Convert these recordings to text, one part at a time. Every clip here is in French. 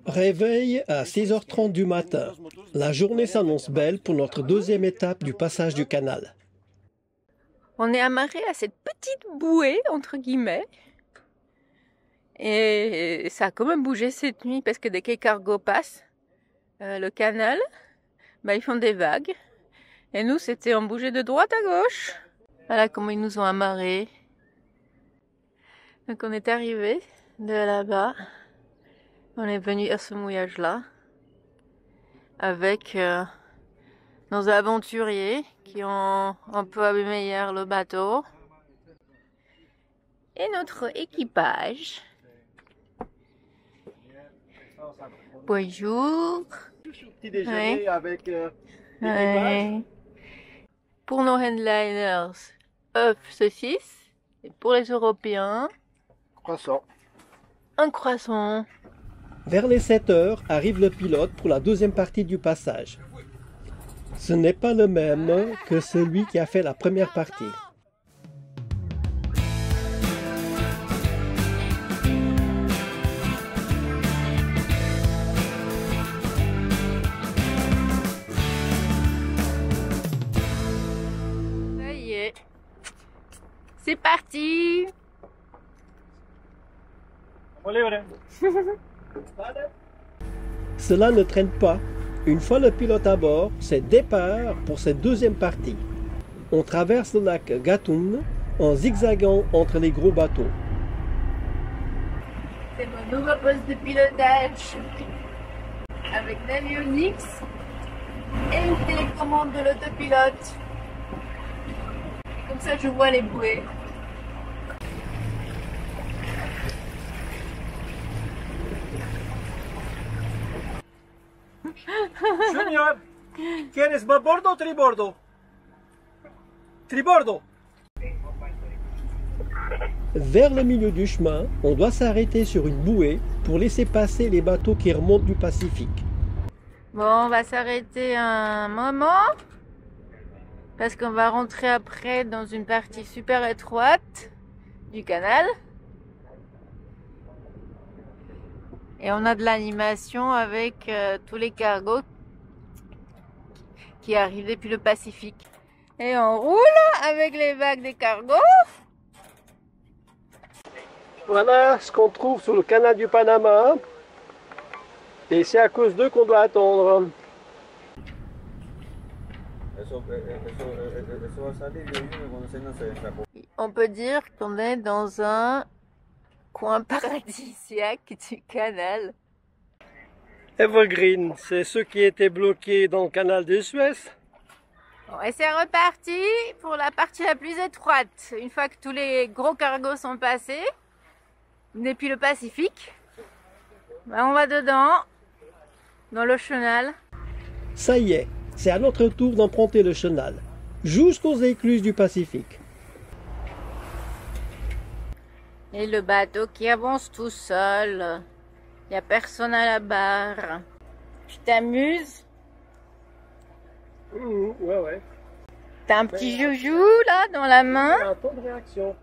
Réveil à 6h30 du matin. La journée s'annonce belle pour notre deuxième étape du passage du canal. On est amarré à cette petite bouée, entre guillemets. Et ça a quand même bougé cette nuit parce que dès que les cargos passent, le canal, ils font des vagues. Et nous, c'était on bougeait de droite à gauche. Voilà comment ils nous ont amarrés. Donc on est arrivé de là-bas. On est venu à ce mouillage-là avec nos aventuriers qui ont un peu abîmé hier le bateau. Et notre équipage. Bonjour. Petit déjeuner avec l'équipage. Ouais. Pour nos handliners, œufs, saucisses. Et pour les Européens, Croissant. un croissant. Vers les 7h arrive le pilote pour la deuxième partie du passage. Ce n'est pas le même que celui qui a fait la première partie. Ça y est. C'est parti. Cela ne traîne pas. Une fois le pilote à bord, c'est départ pour cette deuxième partie. On traverse le lac Gatun en zigzagant entre les gros bateaux. C'est mon nouveau poste de pilotage avec l'avionics et une télécommande de l'autopilote. Comme ça, je vois les bouées. Junior, ¿quieres babordo o tribordo? Tribordo. Vers le milieu du chemin, on doit s'arrêter sur une bouée pour laisser passer les bateaux qui remontent du Pacifique. Bon, on va s'arrêter un moment parce qu'on va rentrer après dans une partie super étroite du canal. Et on a de l'animation avec tous les cargos qui arrivent depuis le Pacifique. Et on roule avec les vagues des cargos. Voilà ce qu'on trouve sur le canal du Panama. Et c'est à cause d'eux qu'on doit attendre. On peut dire qu'on est dans un coin paradisiaque du canal. Evergreen, c'est ceux qui étaient bloqués dans le canal de Suez. Bon, et c'est reparti pour la partie la plus étroite. Une fois que tous les gros cargos sont passés, depuis le Pacifique, on va dedans, dans le chenal. Ça y est, c'est à notre tour d'emprunter le chenal, jusqu'aux écluses du Pacifique. Et le bateau qui avance tout seul. Il n'y a personne à la barre. Tu t'amuses? Ouais. T'as un petit joujou là dans la main? Un temps de réaction.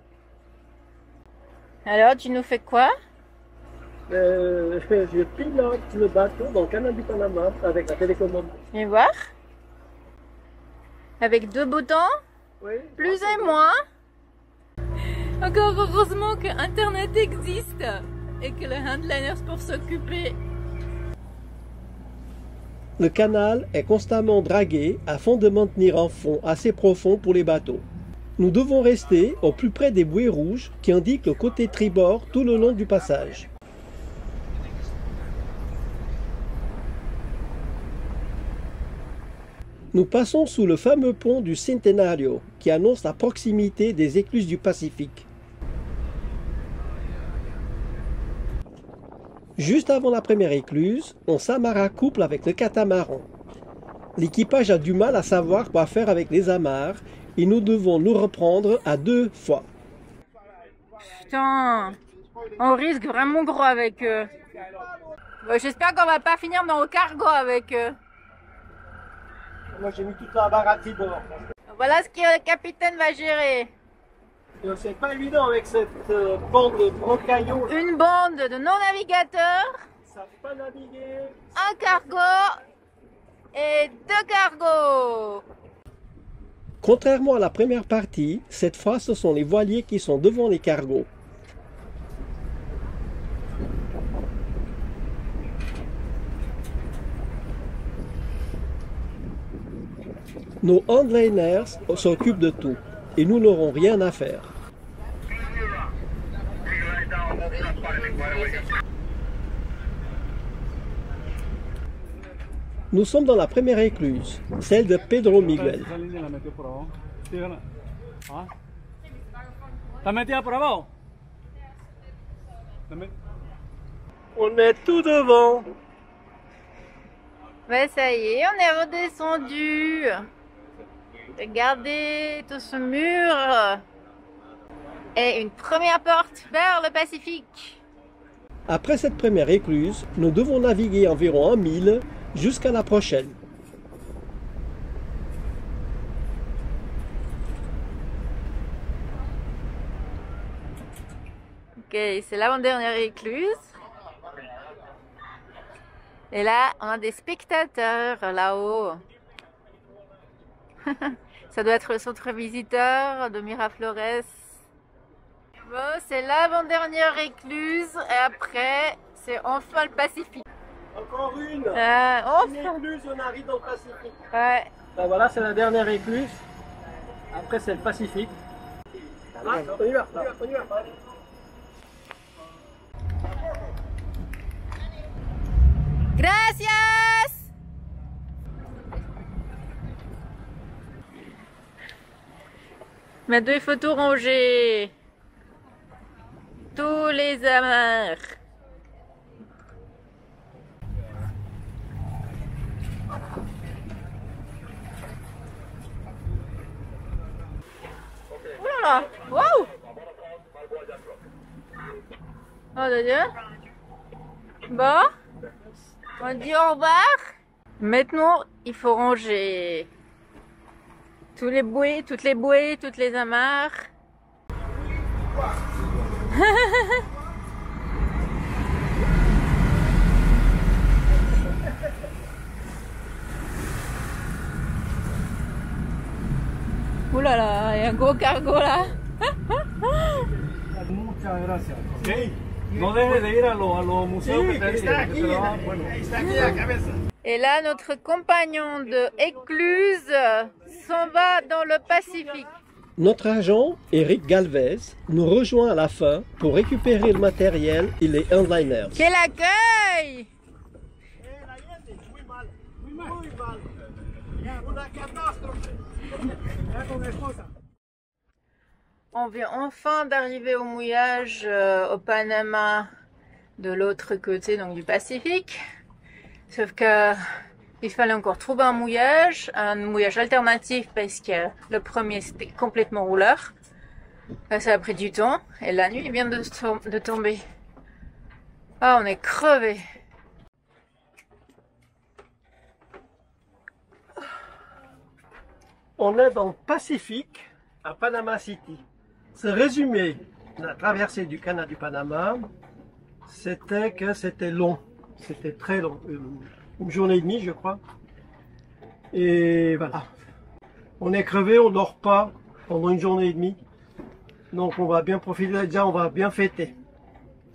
Alors tu nous fais quoi? Je pilote le bateau dans le canal du Panama avec la télécommande. Viens voir. Avec deux boutons? Oui. Plus et moins. Encore heureusement que Internet existe et que les handliners pour s'occuper. Le canal est constamment dragué afin de maintenir un fond assez profond pour les bateaux. Nous devons rester au plus près des bouées rouges qui indiquent le côté tribord tout le long du passage. Nous passons sous le fameux pont du Centenario qui annonce la proximité des écluses du Pacifique. Juste avant la première écluse, on s'amarre à couple avec le catamaran. L'équipage a du mal à savoir quoi faire avec les amarres et nous devons nous reprendre à 2 fois. Putain, on risque vraiment gros avec eux. Bon, j'espère qu'on va pas finir dans le cargo avec eux. Moi j'ai mis toute la barre à tribord. Voilà ce que le capitaine va gérer. C'est pas évident avec cette bande de gros cailloux. Une bande de non-navigateurs, Ça peut pas naviguer. un cargo et 2 cargos. Contrairement à la première partie, cette fois ce sont les voiliers qui sont devant les cargos. Nos handliners s'occupent de tout et nous n'aurons rien à faire. Nous sommes dans la première écluse, celle de Pedro Miguel. On est tout devant. Ouais, ça y est, on est redescendu. Regardez tout ce mur. Et une première porte vers le Pacifique. Après cette première écluse, nous devons naviguer environ 1 mille jusqu'à la prochaine. Ok, c'est l'avant-dernière écluse. Et là, on a des spectateurs là-haut. Ça doit être le centre visiteur de Miraflores. Bon, c'est l'avant-dernière écluse et après, c'est enfin le Pacifique. Encore une. Enfin. Une écluse, on arrive dans le Pacifique. Ouais. Ben voilà, c'est la dernière écluse. Après, c'est le Pacifique. On y va, on y va. Gracias! Maintenant, il faut tout ranger. Tous les amarres. Oh là là! Wow! Oh de Dieu! Bon, on dit au revoir. Maintenant, il faut ranger tous les bouées, toutes les amarres. Ouh là là, il y a un gros cargo là. Muchas gracias. Okay. No dejes de ir a los museos que está aquí a la cabeza. Et là, notre compagnon de écluse s'en va dans le Pacifique. Notre agent, Eric Galvez, nous rejoint à la fin pour récupérer le matériel et les handliners. Quel accueil! On vient enfin d'arriver au mouillage au Panama de l'autre côté, donc du Pacifique. Sauf que il fallait encore trouver un mouillage alternatif parce que le premier c'était complètement rouleur. Ça a pris du temps et la nuit vient de tomber. Ah, on est crevé. On est dans le Pacifique, à Panama City. Ce résumé de la traversée du canal du Panama, c'était que c'était long. C'était très long. Une journée et demie, je crois. Et voilà. On est crevé, on dort pas pendant une journée et demie. Donc on va bien profiter, déjà on va bien fêter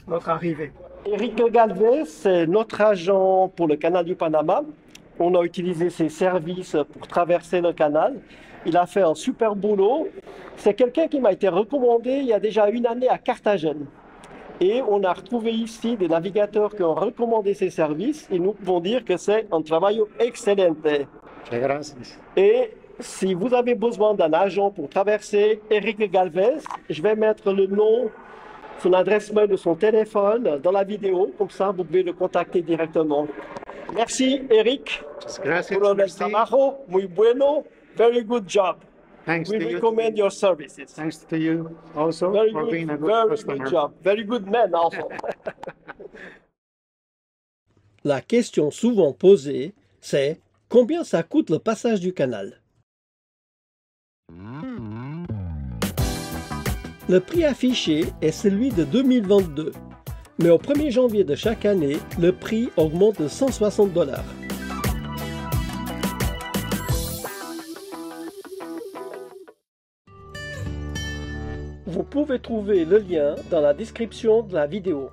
notre arrivée. Eric Galvez, c'est notre agent pour le canal du Panama. On a utilisé ses services pour traverser le canal. Il a fait un super boulot. C'est quelqu'un qui m'a été recommandé il y a déjà 1 année à Carthagène. Et on a retrouvé ici des navigateurs qui ont recommandé ses services et nous pouvons dire que c'est un travail excelente. Et si vous avez besoin d'un agent pour traverser, Eric Galvez, je vais mettre le nom, son adresse mail de son téléphone dans la vidéo, comme ça vous pouvez le contacter directement. Merci Eric. Gracias. Por el trabajo, muy bueno, very good job. Thanks We to you. recommend your services. Thanks to you also Very for good, being a good very customer. good job. Very good man also. La question souvent posée, c'est combien ça coûte le passage du canal? Le prix affiché est celui de 2022, mais au 1er janvier de chaque année, le prix augmente de 160 $. Vous pouvez trouver le lien dans la description de la vidéo.